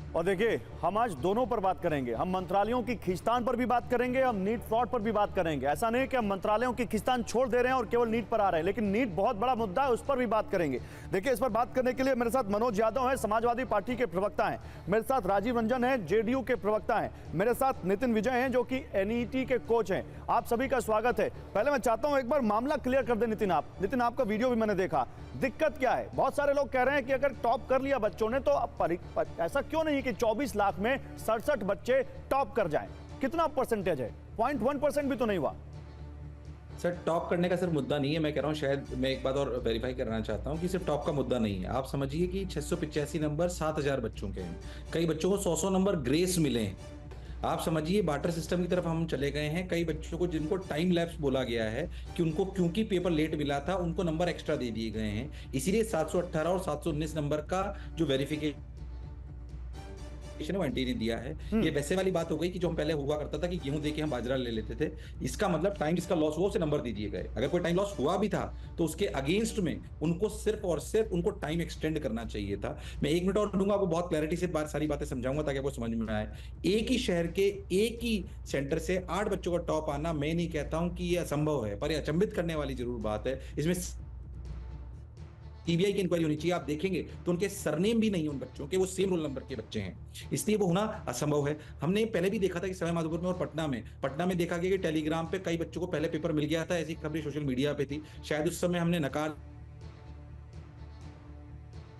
और देखिए, हम आज दोनों पर बात करेंगे। हम मंत्रालयों की खींचतान पर भी बात करेंगे, हम नीट फ्रॉड पर भी बात करेंगे। ऐसा नहीं कि हम मंत्रालयों की खींचतान छोड़ दे रहे हैं और केवल नीट पर आ रहे हैं, लेकिन नीट बहुत बड़ा मुद्दा है, उस पर भी बात करेंगे। देखिए, इस पर बात करने के लिए मेरे साथ मनोज यादव हैं, समाजवादी पार्टी के प्रवक्ता हैं। मेरे साथ राजीव रंजन हैं, जेडीयू के प्रवक्ता हैं। मेरे साथ नितिन विजय हैं, जो कि एनईटी के कोच हैं। आप सभी का स्वागत है। पहले मैं चाहता हूं एक बार मामला क्लियर कर दें नितिन। आपका वीडियो भी मैंने देखा। दिक्कत क्या है? बहुत सारे लोग कह रहे हैं कि अगर टॉप कर लिया बच्चों ने तो ऐसा क्यों नहीं कि 24 लाख में 67 बच्चे टॉप कर जाएं? कितना परसेंटेज है? 0.1% भी तो नहीं हुआ। सर, टॉप करने का सिर्फ मुद्दा नहीं है। मैं कह रहा हूँ, शायद मैं एक बात और वेरीफाई करना चाहता हूँ कि सिर्फ टॉप का मुद्दा नहीं है। आप समझिए कि 685 नंबर 7000 बच्चों के हैं। कई बच्चों को 100 नंबर ग्रेस मिले हैं। आप समझिए, बार्टर सिस्टम की तरफ हम चले गए हैं। कई बच्चों को जिनको टाइम लैप्स बोला गया है कि उनको क्योंकि पेपर लेट मिला था, उनको नंबर एक्स्ट्रा दे दिए गए हैं। इसीलिए 718 और 719 नंबर का जो वेरिफिकेशन ने दिया है। ये वैसे वाली बात हो गई कि जो हम पहले हुआ करता था कि गेहूं देके हम बाजरा ले लेते थे। इसका मतलब टाइम जिसका लॉस हुआ उसे नंबर दे दिए गए। अगर कोई टाइम लॉस हुआ भी था तो उसके अगेंस्ट में उनको सिर्फ और सिर्फ उनको टाइम एक्सटेंड करना चाहिए था। मैं 1 मिनट और दूंगा, आपको बहुत क्लैरिटी से सारी बातें समझाऊंगा ताकि आपको समझ में आए। एक ही शहर के एक ही सेंटर से 8 बच्चों का टॉप आना, मैं नहीं कहता हूं कि यह असंभव है, पर यह अचंभित करने वाली जरूर बात है। इसमें सीबीआई की इंक्वायरी होनी चाहिए। आप देखेंगे तो उनके सरनेम भी नहीं है उन बच्चों के, वो सेम रोल नंबर के बच्चे हैं, इसलिए वो होना असंभव है। हमने पहले भी देखा था कि सवाई माधोपुर में और पटना में देखा गया कि टेलीग्राम पे कई बच्चों को पहले पेपर मिल गया था। ऐसी खबरें सोशल मीडिया पे थी। शायद उस समय हमने नकार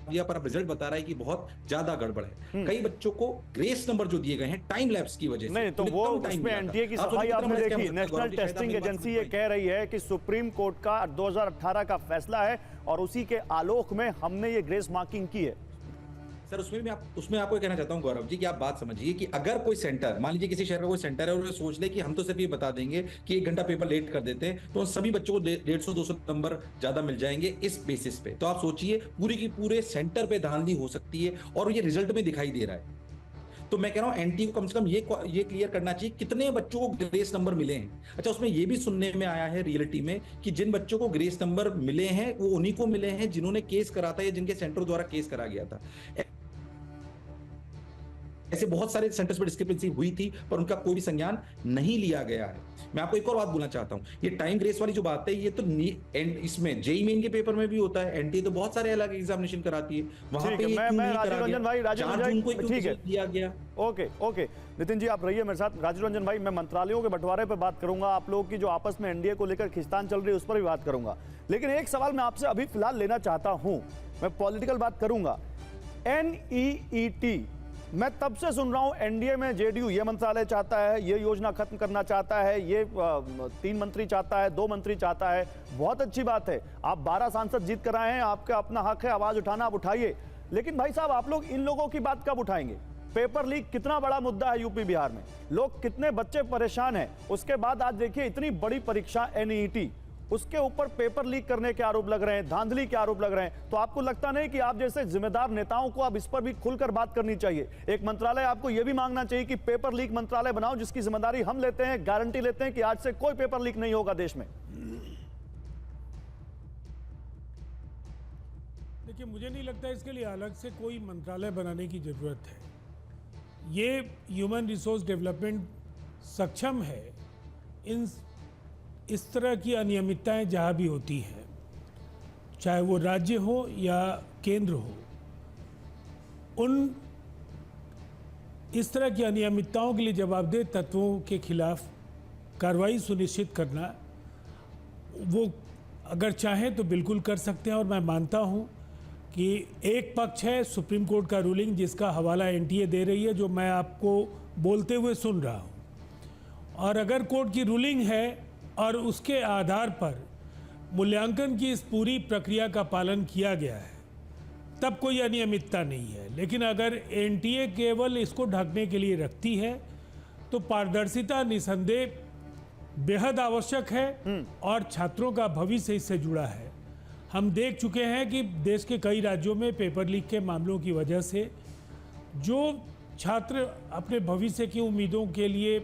दिया, पर अब रिजल्ट बता रहा है कि बहुत ज्यादा गड़बड़ है। कई बच्चों को ग्रेस नंबर जो दिए गए हैं टाइम लैप्स की वजह से, नहीं तो वो उसमें एनटीए की सफाई आपने देखी। नेशनल टेस्टिंग एजेंसी ये कह रही है कि सुप्रीम कोर्ट का 2018 का फैसला है और उसी के आलोक में हमने ये ग्रेस मार्किंग की है। सर, उसमें आपको कहना चाहता हूं गौरव जी कि आप बात समझिए कि अगर कोई सेंटर, मान लीजिए किसी शहर का कोई सेंटर है और वो सोच ले कि हम तो सिर्फ ये बता देंगे कि 1 घंटा पेपर लेट कर देते हैं तो सभी बच्चों को 150-200 नंबर ज्यादा मिल जाएंगे इस बेसिस पे, तो आप सोचिए पूरी की पूरे सेंटर पे धांधली हो सकती है और ये रिजल्ट में दिखाई दे रहा है। तो मैं कह रहा हूं एनटी को कम से कम ये क्लियर करना चाहिए कितने बच्चों को ग्रेस नंबर मिले हैं। अच्छा, उसमें ये भी सुनने में आया है रियलिटी में कि जिन बच्चों को ग्रेस नंबर मिले हैं वो उन्हीं को मिले हैं जिन्होंने केस करा था या जिनके सेंटर द्वारा केस करा गया था। ऐसे बहुत सारे सेंटर्स पर डिस्क्रिपेंसी हुई थी पर उनका कोई भी संज्ञान नहीं लिया गया है। मैं आपको एक और बात बोलना चाहता हूं, ये टाइम ग्रेस वाली जो बात है ये तो इसमें जेईई मेन के पेपर में भी होता है। एनटीए तो बहुत सारे अलग एग्जामिनेशन कराती है, वहां पे मैं राजीव रंजन भाई, ठीक है, दिया गया। ओके नितिन जी, आप रहिए मेरे साथ। राजीव रंजन भाई, मैं मंत्रालयों के बंटवारे पर बात करूंगा, आप लोगों की जो आपस में एनडीए को लेकर खिंचतान चल रही है उस पर भी बात करूंगा, लेकिन एक सवाल मैं आपसे अभी फिलहाल लेना चाहता हूं। मैं पॉलिटिकल बात करूंगा। एनईईटी मैं तब से सुन रहा हूं, एनडीए में जेडीयू ये मंत्रालय चाहता है, ये योजना खत्म करना चाहता है, ये 3 मंत्री चाहता है, 2 मंत्री चाहता है। बहुत अच्छी बात है, आप 12 सांसद जीत कर आए हैं, आपका अपना हक है आवाज उठाना, आप उठाइए। लेकिन भाई साहब, आप लोग इन लोगों की बात कब उठाएंगे? पेपर लीक कितना बड़ा मुद्दा है यूपी बिहार में, लोग कितने बच्चे परेशान हैं। उसके बाद आज देखिए इतनी बड़ी परीक्षा एनईईटी, उसके ऊपर पेपर लीक करने के आरोप लग रहे हैं, धांधली के आरोप लग रहे हैं। तो आपको लगता नहीं कि आप जैसे जिम्मेदार नेताओं को अब इस पर भी खुलकर बात करनी चाहिए? एक मंत्रालय आपको यह भी मांगना चाहिए कि पेपर लीक मंत्रालय बनाओ, जिसकी जिम्मेदारी हम लेते हैं, गारंटी लेते हैं कि आज से कोई पेपर लीक नहीं होगा देश में। देखिए, मुझे नहीं लगता इसके लिए अलग से कोई मंत्रालय बनाने की जरूरत है। ये ह्यूमन रिसोर्स डेवलपमेंट सक्षम है इस तरह की अनियमितताएं जहाँ भी होती हैं, चाहे वो राज्य हो या केंद्र हो, उन इस तरह की अनियमितताओं के लिए जवाबदेह तत्वों के खिलाफ कार्रवाई सुनिश्चित करना, वो अगर चाहें तो बिल्कुल कर सकते हैं। और मैं मानता हूं कि एक पक्ष है सुप्रीम कोर्ट का रूलिंग, जिसका हवाला एनटीए दे रही है, जो मैं आपको बोलते हुए सुन रहा हूं। और अगर कोर्ट की रूलिंग है और उसके आधार पर मूल्यांकन की इस पूरी प्रक्रिया का पालन किया गया है, तब कोई अनियमितता नहीं है। लेकिन अगर एनटीए केवल इसको ढकने के लिए रखती है तो पारदर्शिता निसंदेह बेहद आवश्यक है और छात्रों का भविष्य इससे जुड़ा है। हम देख चुके हैं कि देश के कई राज्यों में पेपर लीक के मामलों की वजह से जो छात्र अपने भविष्य की उम्मीदों के लिए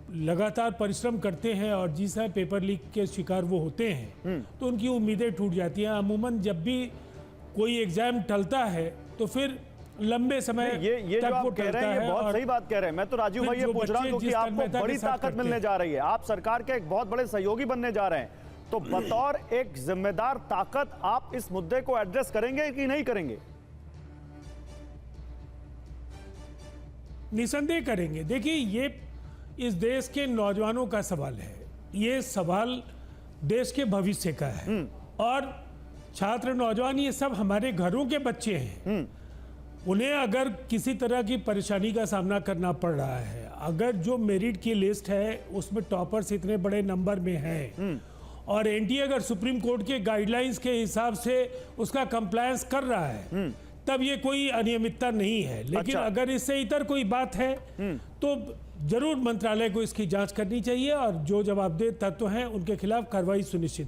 लगातार परिश्रम करते हैं और जिस समय पेपर लीक के शिकार वो होते हैं तो उनकी उम्मीदें टूट जाती हैं। अमूमन जब भी कोई एग्ज़ाम टलता है तो फिर लंबे समय ये तक जो वो आप कह टलता रहे हैं ये है। बहुत और सही बात कह रहे हैं। मैं तो राजीव फिर भाई ये जो पूछ रहा हूं बच्चे क्योंकि जिस आपको तन्मयता बड़ी के साथ ताकत करते मिलने हैं। जा रही है, आप सरकार के एक बहुत बड़े सहयोगी बनने जा रहे हैं, तो बतौर एक जिम्मेदार ताकत आप इस मुद्दे को एड्रेस करेंगे कि नहीं करेंगे? निसंदेह करेंगे। देखिए, ये इस देश के नौजवानों का सवाल है, ये सवाल देश के भविष्य का है। और छात्र, नौजवान, ये सब हमारे घरों के बच्चे हैं। उन्हें अगर किसी तरह की परेशानी का सामना करना पड़ रहा है, अगर जो मेरिट की लिस्ट है उसमें टॉपर्स इतने बड़े नंबर में हैं और एनटीए अगर सुप्रीम कोर्ट के गाइडलाइंस के हिसाब से उसका कंप्लायंस कर रहा है, तब ये कोई अनियमितता नहीं है। लेकिन अच्छा। अगर इससे इतर कोई बात है तो जरूर मंत्रालय को इसकी जांच करनी चाहिए और जो जवाबदेह तत्व हैं उनके खिलाफ कार्रवाई सुनिश्चित